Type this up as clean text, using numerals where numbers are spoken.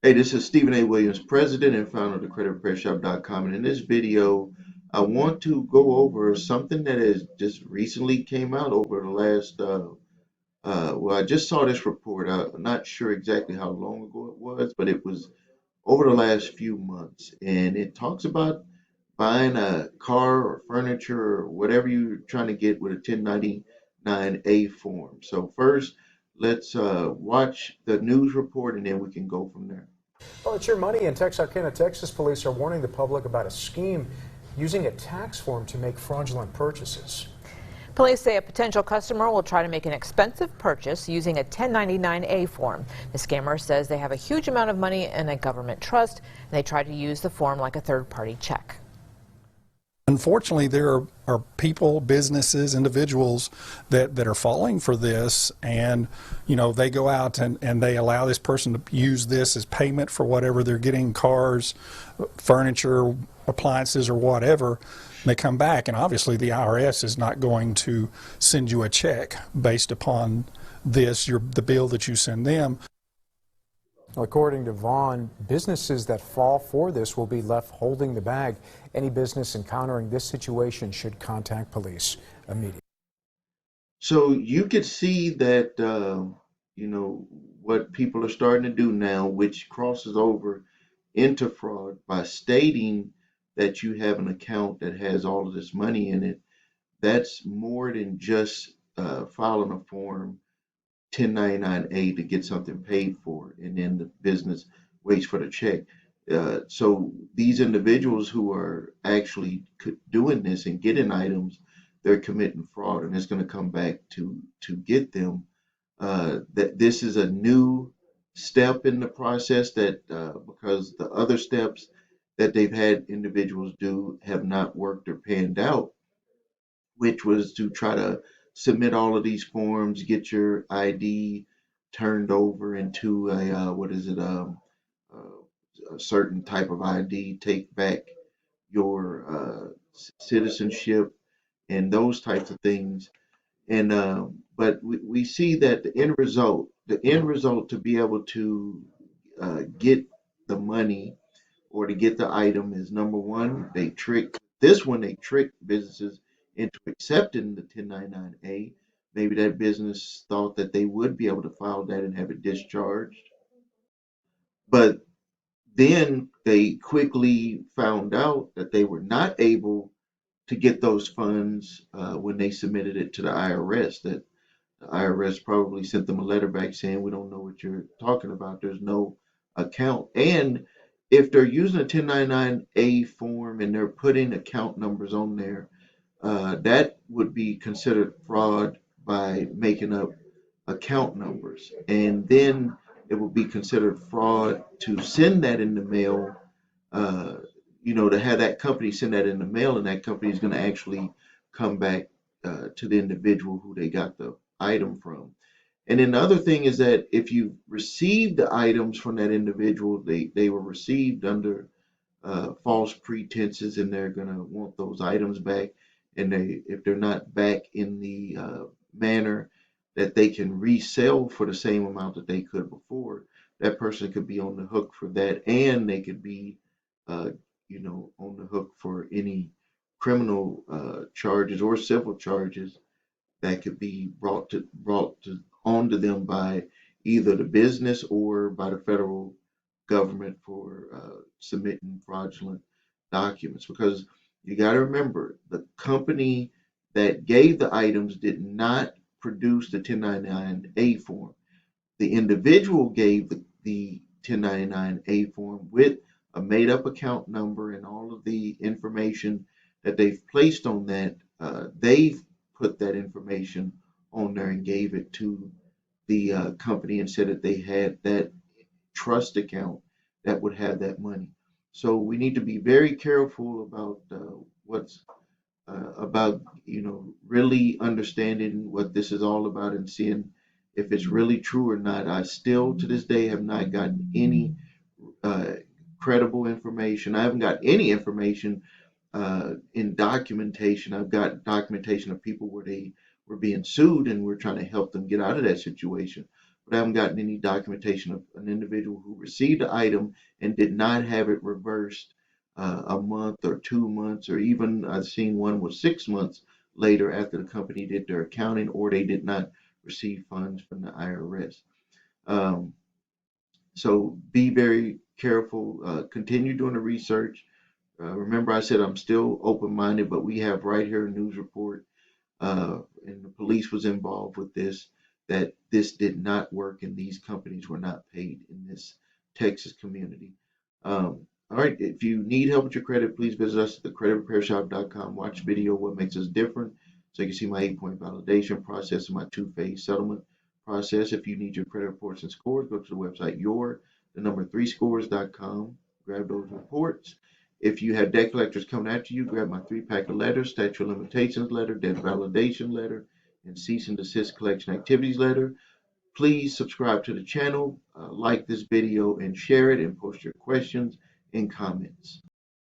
Hey, this is Stephen A. Williams, President and founder of the CreditRepairShop.com. And in this video, I want to go over something that has just recently came out over the last, well, I just saw this report. I'm not sure exactly how long ago it was, but it was over the last few months. And it talks about buying a car or furniture or whatever you're trying to get with a 1099-A form. So first, let's watch the news report and then we can go from there. Well, it's your money, and Texarkana, Texas police are warning the public about a scheme using a tax form to make fraudulent purchases. Police say a potential customer will try to make an expensive purchase using a 1099-A form. The scammer says they have a huge amount of money in a government trust, and they try to use the form like a third-party check. Unfortunately, there are people, businesses, individuals that are falling for this, and they go out and they allow this person to use this as payment for whatever they're getting, cars, furniture, appliances, or whatever. They come back, and obviously the IRS is not going to send you a check based upon the bill that you send them. According to Vaughn, businesses that fall for this will be left holding the bag. Any business encountering this situation should contact police immediately. So you could see that, what people are starting to do now, which crosses over into fraud by stating that you have an account that has all of this money in it. That's more than just filing a form 1099-A to get something paid for, and then the business waits for the check. So these individuals who are actually doing this and getting items, they're committing fraud, and it's going to come back to get them. That this is a new step in the process that because the other steps that they've had individuals do have not worked or panned out, which was to try to submit all of these forms, get your ID turned over into a what is it a certain type of ID, take back your citizenship and those types of things. And but we see that the end result to be able to get the money or to get the item is number one, they trick businesses into accepting the 1099-A. Maybe that business thought that they would be able to file that and have it discharged. But then they quickly found out that they were not able to get those funds when they submitted it to the IRS. That the IRS probably sent them a letter back saying, we don't know what you're talking about. There's no account. And if they're using a 1099-A form and they're putting account numbers on there, that would be considered fraud by making up account numbers. And then it would be considered fraud to send that in the mail, uh, to have that company send that in the mail, and that company is going to actually come back to the individual who they got the item from. And then the other thing is that if you receive the items from that individual, they were received under false pretenses, and they're going to want those items back. And if they're not back in the manner that they can resell for the same amount that they could before, that person could be on the hook for that, and they could be, uh, on the hook for any criminal charges or civil charges that could be brought to onto them by either the business or by the federal government for submitting fraudulent documents. Because you got to remember, the company that gave the items did not produce the 1099-A form. The individual gave the 1099-A form with a made up account number and all of the information that they've placed on that. They've put that information on there and gave it to the company and said that they had that trust account that would have that money. So we need to be very careful about what's about, really understanding what this is all about and seeing if it's really true or not. I still, to this day, have not gotten any uh, credible information. I haven't got any information in documentation. I've got documentation of people where they were being sued and we're trying to help them get out of that situation. but I haven't gotten any documentation of an individual who received the item and did not have it reversed a month or 2 months, or even I've seen one was 6 months later after the company did their accounting, or they did not receive funds from the IRS. Um, so be very careful. Continue doing the research. Remember, I said I'm still open-minded, but we have right here a news report, and the police was involved with this, that this did not work and these companies were not paid in this Texas community. All right, if you need help with your credit, please visit us at thecreditrepairshop.com. Watch video, What Makes Us Different, so you can see my 8-point validation process and my 2-phase settlement process. If you need your credit reports and scores, go to the website the3scores.com. Grab those reports. If you have debt collectors coming after you, grab my 3-pack of letters: statute of limitations letter, debt validation letter, and cease and desist collection activities letter. Please subscribe to the channel, like this video and share it, and post your questions and comments.